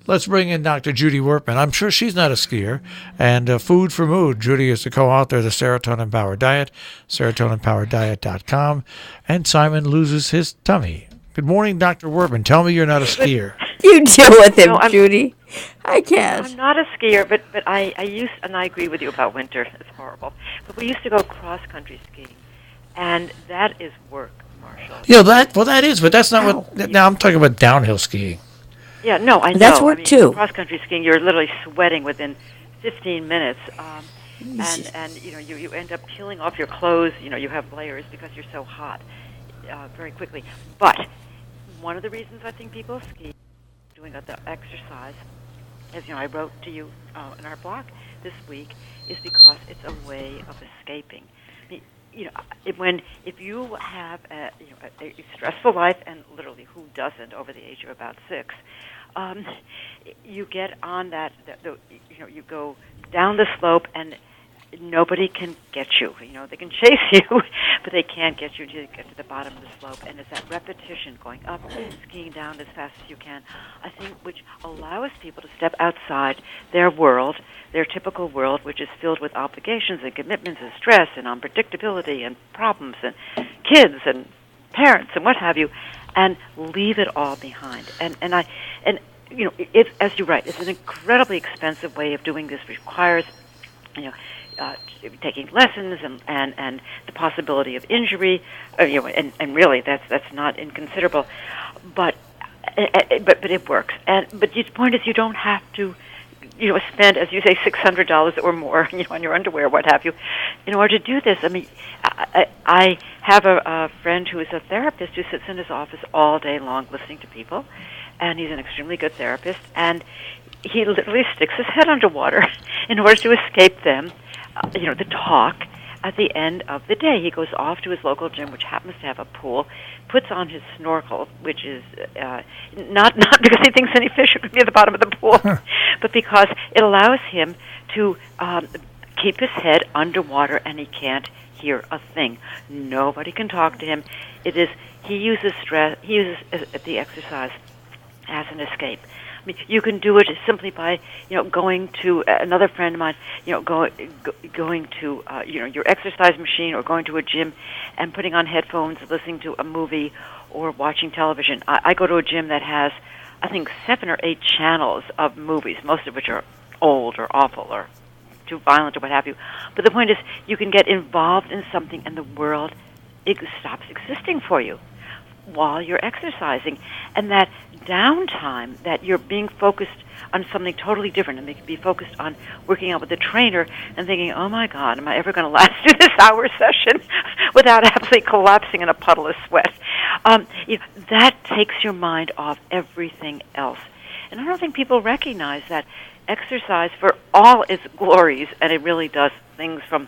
Let's bring in Dr. Judy Wurtman. I'm sure she's not a skier. And Food for Mood. Judy is the co-author of the Serotonin Powered Diet, serotoninpowereddiet.com. And Simon loses his tummy. Good morning, Dr. Wurtman. Tell me you're not a skier. You deal with him, Judy. I can't. I'm not a skier, but I used, and I agree with you about winter. It's horrible. But we used to go cross-country skiing, and that is work, Marshall. Yeah, that is, but that's not what. Now I'm talking about downhill skiing. Yeah, no, I know. That's work too. Cross-country skiing, you're literally sweating within 15 minutes, and you end up peeling off your clothes. You have layers because you're so hot very quickly. But one of the reasons I think people ski, doing the exercise, as I wrote to you in our blog this week, is because it's a way of escaping. If you have a stressful life, and literally who doesn't over the age of about 6, you get on that. You go down the slope, and nobody can get you. They can chase you, but they can't get you until you get to the bottom of the slope. And it's that repetition, going up, skiing down as fast as you can, I think, which allows people to step outside their world, their typical world, which is filled with obligations and commitments and stress and unpredictability and problems and kids and parents and what have you, and leave it all behind. It's, as you're right, it's an incredibly expensive way of doing this. Requires, taking lessons and the possibility of injury, and really that's not inconsiderable, but it works. But the point is, you don't have to, spend, as you say, $600 or more, on your underwear, what have you, in order to do this. I mean, I have a friend who is a therapist who sits in his office all day long listening to people, and he's an extremely good therapist, and he literally sticks his head underwater in order to escape them, the talk at the end of the day. He goes off to his local gym, which happens to have a pool, puts on his snorkel, which is not because he thinks any fish are going to be at the bottom of the pool, but because it allows him to keep his head underwater, and he can't hear a thing. Nobody can talk to him. He uses the exercise as an escape. I mean, you can do it simply by, going to another friend of mine, going to, your exercise machine, or going to a gym and putting on headphones, listening to a movie or watching television. I go to a gym that has, I think, 7 or 8 channels of movies, most of which are old or awful or too violent or what have you. But the point is, you can get involved in something, and the world stops existing for you while you're exercising. And that downtime, that you're being focused on something totally different, and they can be focused on working out with the trainer and thinking, oh my God, am I ever going to last through this hour session without absolutely collapsing in a puddle of sweat? That takes your mind off everything else. And I don't think people recognize that exercise, for all its glories, and it really does things from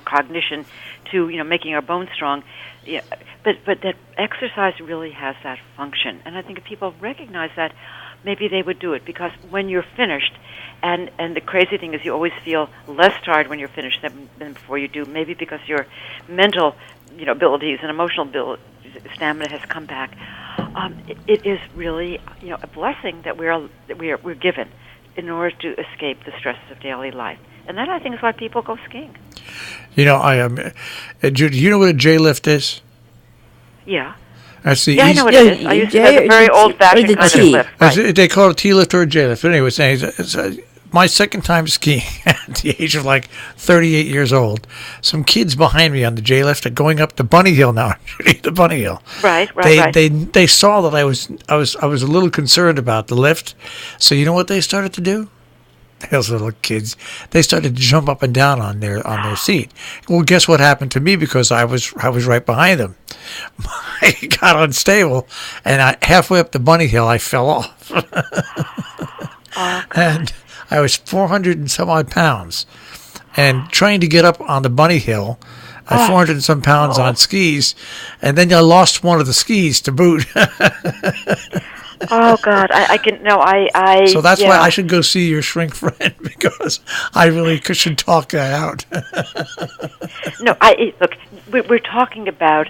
cognition to making our bones strong. Yeah, but that exercise really has that function, and I think if people recognize that, maybe they would do it. Because when you're finished, and the crazy thing is, you always feel less tired when you're finished than before you do. Maybe because your mental, abilities and emotional stamina has come back. It is really, a blessing that we're given in order to escape the stresses of daily life. And that, I think, is why people go skiing. I am, Judy, you know what a J-lift is? Yeah. That's the I know what it is. I used to have a very old-fashioned kind of lift. Right. They call it a T-lift or a J-lift. But anyway, it's my second time skiing at the age of 38 years old. Some kids behind me on the J-lift are going up the bunny hill now. The bunny hill. Right. They saw that I was a little concerned about the lift. So you know what they started to do? Those little kids, they started to jump up and down on their seat. Well, guess what happened to me, because I was right behind them. I got unstable, and halfway up the bunny hill, I fell off. And I was 400 and some odd pounds, and trying to get up on the bunny hill, 400 and some pounds on skis, and then I lost one of the skis to boot. Oh God, I can no, I. So that's why I should go see your shrink friend, because I really should talk that out. No, look. We're talking about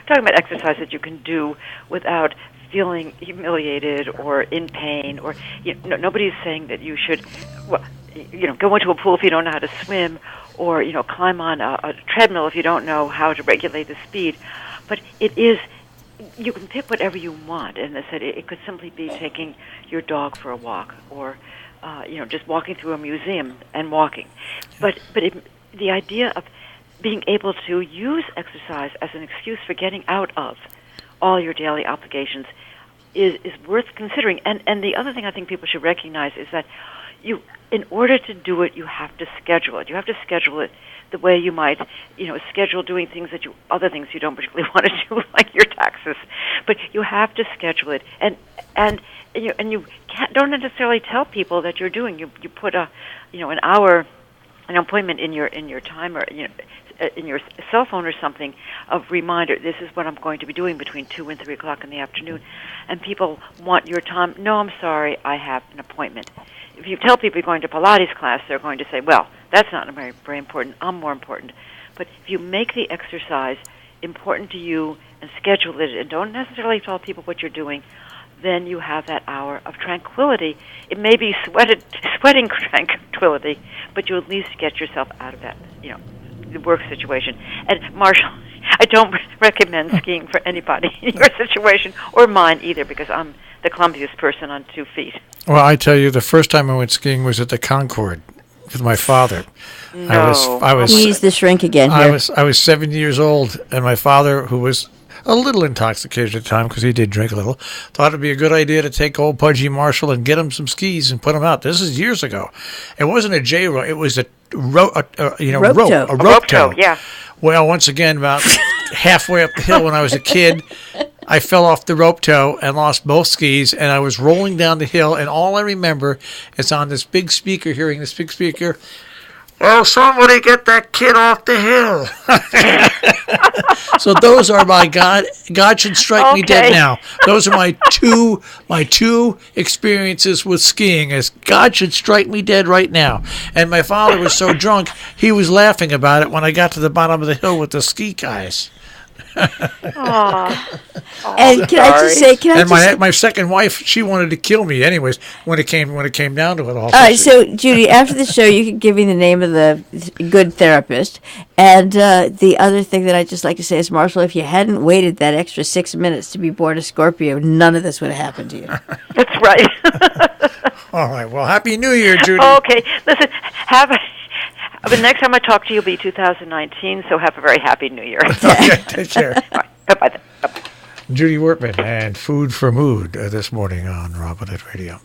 exercise that you can do without feeling humiliated or in pain, or nobody's saying that you should, go into a pool if you don't know how to swim, or climb on a treadmill if you don't know how to regulate the speed. But it is, you can pick whatever you want, and I said it could simply be taking your dog for a walk, or just walking through a museum and walking. But the idea of being able to use exercise as an excuse for getting out of all your daily obligations is worth considering. And the other thing I think people should recognize is that in order to do it, you have to schedule it. You have to schedule it the way you might, schedule doing other things you don't particularly want to do, like your taxes. But you have to schedule it, and you don't necessarily tell people that you're doing. You put an hour, an appointment in your timer, in your cell phone or something, of reminder, this is what I'm going to be doing between 2 and 3 o'clock in the afternoon. And people want your time. No, I'm sorry, I have an appointment. If you tell people you're going to Pilates class, they're going to say, well, that's not very, very important. I'm more important. But if you make the exercise important to you and schedule it and don't necessarily tell people what you're doing, then you have that hour of tranquility. It may be sweating tranquility, but you at least get yourself out of that, the work situation. And Marshall, I don't recommend skiing for anybody in your situation, or mine either, because I'm the clumsiest person on 2 feet. Well, I tell you, the first time I went skiing was at the Concord with my father. No. I was He's the shrink again here. I was 7 years old, and my father, who was a little intoxicated at the time because he did drink a little, thought it'd be a good idea to take old Pudgy Marshall and get him some skis and put him out. This is years ago. It wasn't a J rope; it was a rope tow. Yeah. Well, once again, about halfway up the hill when I was a kid, I fell off the rope tow and lost both skis, and I was rolling down the hill, and all I remember is on this big speaker, hearing this big speaker, "Oh, somebody get that kid off the hill." So those are my God should strike me dead now. Those are my two experiences with skiing, as God should strike me dead right now. And my father was so drunk, he was laughing about it when I got to the bottom of the hill with the ski guys. And can I just say, my second wife, she wanted to kill me anyways when it came down to it all. All right, so Judy, after the show, you can give me the name of the good therapist. And the other thing that I'd just like to say is, Marshall, if you hadn't waited that extra 6 minutes to be born a Scorpio, none of this would have happened to you. That's right. All right. Well, Happy New Year, Judy. Okay. Listen, the next time I talk to you will be 2019, so have a very happy New Year. Okay, take care. All right, bye-bye then. Bye-bye. Judy Wurtman and Food for Mood this morning on Robin Hood Radio.